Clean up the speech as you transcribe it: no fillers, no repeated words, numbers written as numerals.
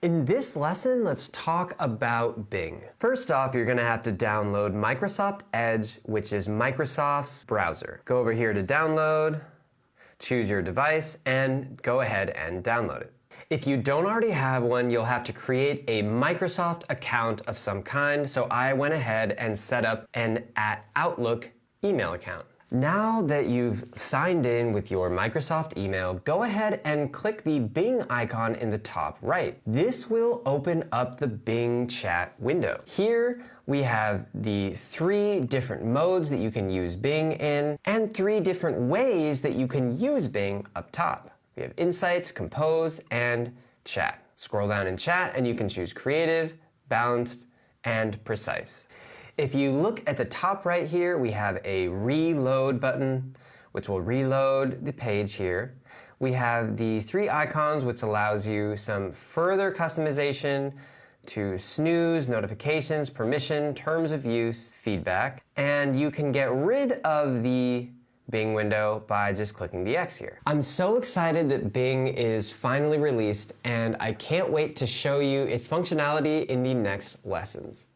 In this lesson, let's talk about Bing. First off, you're gonna have to download Microsoft Edge, which is Microsoft's browser. Go over here to download, choose your device, and go ahead and download it. If you don't already have one, you'll have to create a Microsoft account of some kind, so I went ahead and set up an @Outlook email account. Now that you've signed in with your Microsoft email, go ahead and click the Bing icon in the top right. This will open up the Bing chat window. Here we have the 3 different modes that you can use Bing in and 3 different ways that you can use Bing up top. We have Insights, Compose, and Chat. Scroll down in Chat and you can choose Creative, Balanced, and Precise. If you look at the top right here, we have a reload button, which will reload the page here. We have the 3 icons, which allows you some further customization to snooze, notifications, permission, terms of use, feedback, and you can get rid of the Bing window by just clicking the X here. I'm so excited that Bing is finally released, and I can't wait to show you its functionality in the next lessons.